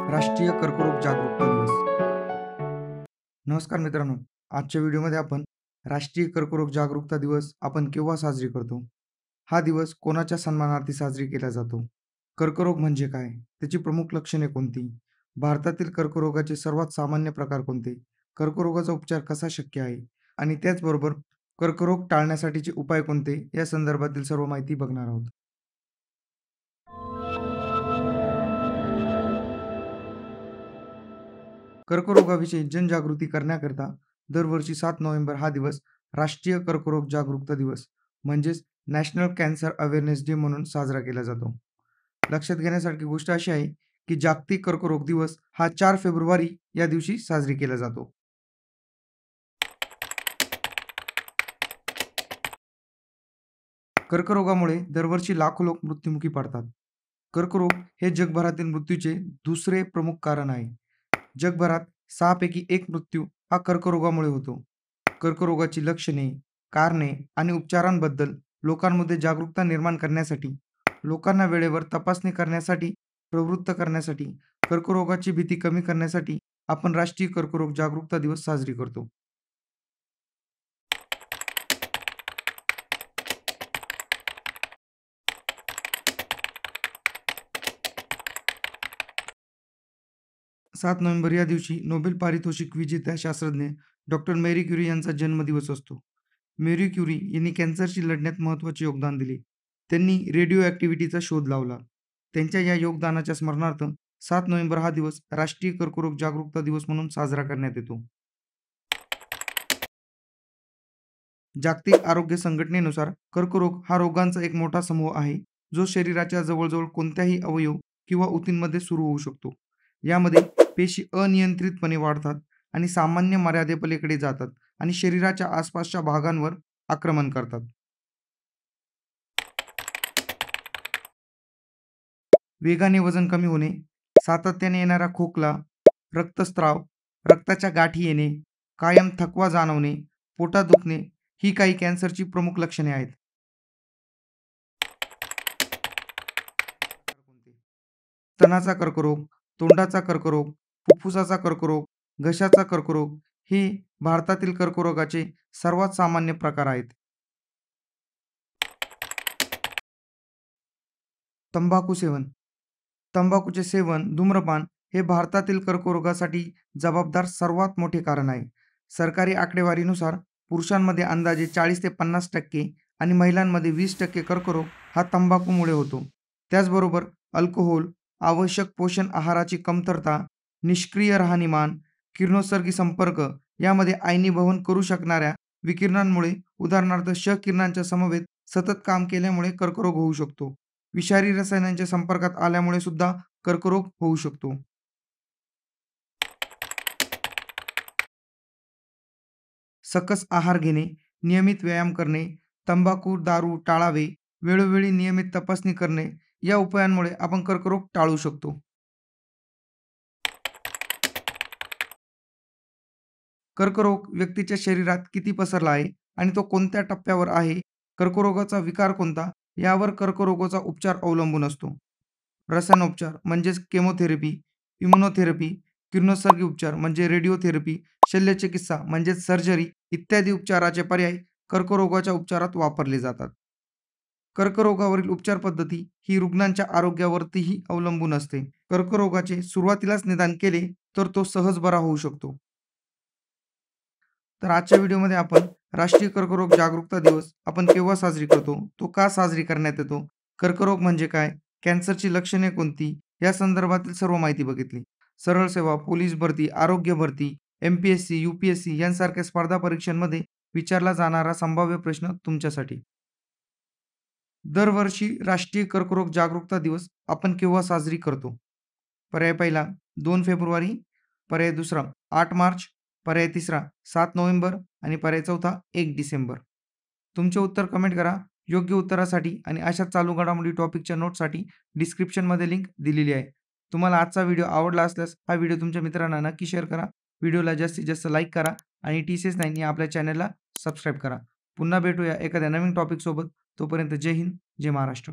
राष्ट्रीय कर्करोग जागरूकता दिवस. नमस्कार मित्रांनो, आजच्या व्हिडिओमध्ये आपण राष्ट्रीय कर्करोग जागरूकता दिवस आपण केव्हा साजरी करतो, हा दिवस कोणाच्या सन्मानार्थ साजरी केला जातो, कर्करोग म्हणजे काय, त्याची प्रमुख लक्षणे कोणती, भारतातील कर्करोगाचे सर्वात सामान्य प्रकार कोणते, कर्करोगाचा उपचार कसा शक्य आहे आणि त्याचबरोबर कर्करोग टाळण्यासाठीचे उपाय कोणते या संदर्भातील सर्व माहिती बघणार आहोत. कर्करोगाविषयी जनजागृती करण्याकरिता दरवर्षी 7 नोव्हेंबर हा दिवस राष्ट्रीय कर्करोग जागरूकता दिवस म्हणजेच नॅशनल कॅन्सर अवेअरनेस डे म्हणून साजरा केला जातो. लक्षात घेण्यासारखी गोष्ट अशी आहे की जागतिक कर्करोग दिवस हा 4 फेब्रुवारी या दिवशी साजरी केला जातो. कर्करोगामुळे दरवर्षी लाखो लोक मृत्युमुखी पडतात. कर्करोग हे जगभरातील मृत्यूचे दुसरे प्रमुख कारण आहे. जगभरात 6 पैकी 1 मृत्यू हा कर्करोगामुळे होतो. कर्करोगाची लक्षणे, कारणे आणि उपचारांबद्दल लोकांमध्ये जागरूकता निर्माण करण्यासाठी, लोकांना वेळेवर तपासणी करण्यासाठी प्रवृत्त करण्यासाठी, कर्करोगाची भीती कमी करण्यासाठी आपण राष्ट्रीय कर्करोग जागरूकता दिवस साजरी करतो. 7 नोव्हेंबर या दिवशी नोबेल पारितोषिक विजेत्या शास्त्रज्ञ डॉक्टर मेरी क्युरी यांचा जन्मदिवस असतो. मेरी क्युरी यांनी कॅन्सरशी लढण्यात महत्त्वाचे योगदान दिले. त्यांनी रेडिओ ॲक्टिव्हिटीचा शोध लावला. त्यांच्या या योगदानाच्या स्मरणार्थ 7 नोव्हेंबर हा दिवस राष्ट्रीय कर्करोग जागरूकता दिवस म्हणून साजरा करण्यात येतो. जागतिक आरोग्य संघटनेनुसार कर्करोग हा रोगांचा एक मोठा समूह आहे, जो शरीराच्या जवळजवळ कोणत्याही अवयव किंवा ऊतींमध्ये सुरू होऊ शकतो. यामध्ये पेशी अनियंत्रितपणे वाढतात आणि सामान्य मर्यादेपलीकडे जातात आणि शरीराच्या आसपासच्या भागांवर आक्रमण करतात. वेगाने वजन कमी होणे, सातत्याने येणारा खोकला, रक्तस्राव, रक्ताच्या गाठी येणे, कायम थकवा जाणवणे, पोटात दुखणे ही काही कॅन्सरची प्रमुख लक्षणे आहेत. स्तनाचा कर्करोग, तोंडाचा कर्करोग, फुफ्फुसाचा कर्करोग, घशाचा कर्करोग हे भारतातील कर्करोगाचे सर्वात सामान्य प्रकार आहेत. तंबाखू सेवन. तंबाखूचे सेवन, धूम्रपान हे भारतातील कर्करोगासाठी जबाबदार सर्वात मोठे कारण आहे. सरकारी आकडेवारीनुसार पुरुषांमध्ये अंदाजे 40 ते 50% आणि महिलांमध्ये 20% कर्करोग हा तंबाखूमुळे होतो. त्याचबरोबर अल्कोहोल, आवश्यक पोषण आहाराची कमतरता, निष्क्रिय राहणीमान, किरणोत्सर्गी संपर्क यामध्ये आयनीभवन करू शकणाऱ्या विकिरणांमुळे उदाहरणार्थ किरणांच्या समवेत सतत काम केल्यामुळे कर्करोग होऊ शकतो. विषारी रसायनांच्या संपर्कात आल्यामुळे सुद्धा कर्करोग होऊ शकतो. सकस आहार घेणे, नियमित व्यायाम करणे, तंबाखू, दारू टाळावे, वेळोवेळी नियमित तपासणी करणे या उपायांमुळे आपण कर्करोग टाळू शकतो. कर्करोग व्यक्तीच्या शरीरात किती पसरला आहे आणि तो कोणत्या टप्प्यावर आहे, कर्करोगाचा विकार कोणता, यावर कर्करोगाचा उपचार अवलंबून असतो. रसायनोपचार म्हणजेच केमोथेरपी, इम्युनोथेरपी, किरणोत्सर्गी उपचार म्हणजे रेडिओथेरपी, शल्यचिकित्सा म्हणजेच सर्जरी इत्यादी उपचाराचे पर्याय कर्करोगाच्या उपचारात वापरले जातात. कर्करोगावरील उपचार पद्धती ही रुग्णांच्या आरोग्यावरतीही अवलंबून असते. कर्करोगाचे सुरुवातीलाच निदान केले तर तो सहज बरा होऊ शकतो. तर आजच्या व्हिडिओमध्ये आपण राष्ट्रीय कर्करोग जागरूकता दिवस आपण केव्हा साजरी करतो, तो का साजरी करण्यात येतो, कर्करोग म्हणजे काय, कॅन्सरची लक्षणे कोणती या संदर्भातील सर्व माहिती बघितली. सरळ सेवा, पोलीस भरती, आरोग्य भरती, MPSC, UPSC यांसारख्या स्पर्धा परीक्षांमध्ये विचारला जाणारा संभाव्य प्रश्न तुमच्यासाठी. दरवर्षी राष्ट्रीय कर्करोग जागरूकता दिवस आपण केव्हा साजरी करतो? पर्याय पहिला 2 फेब्रुवारी, पर्याय दुसरा 8 मार्च, पर्याय तिसरा 7 नोव्हेंबर आणि पर्याय चौथा 1 डिसेंबर. तुमचे उत्तर कमेंट करा. योग्य उत्तरासाठी आणि अशा चालू घडामोडी टॉपिकच्या नोट्ससाठी डिस्क्रिप्शनमध्ये लिंक दिलेली आहे. तुम्हाला आजचा व्हिडिओ आवडला असल्यास हा व्हिडिओ तुमच्या मित्रांना नक्की शेअर करा. व्हिडिओला जास्तीत जास्त लाईक करा आणि TCS9 या आपल्या चॅनलला सबस्क्राईब करा. पुन्हा भेटूया एखाद्या नवीन टॉपिकसोबत. तोपर्यंत जय हिंद, जय महाराष्ट्र.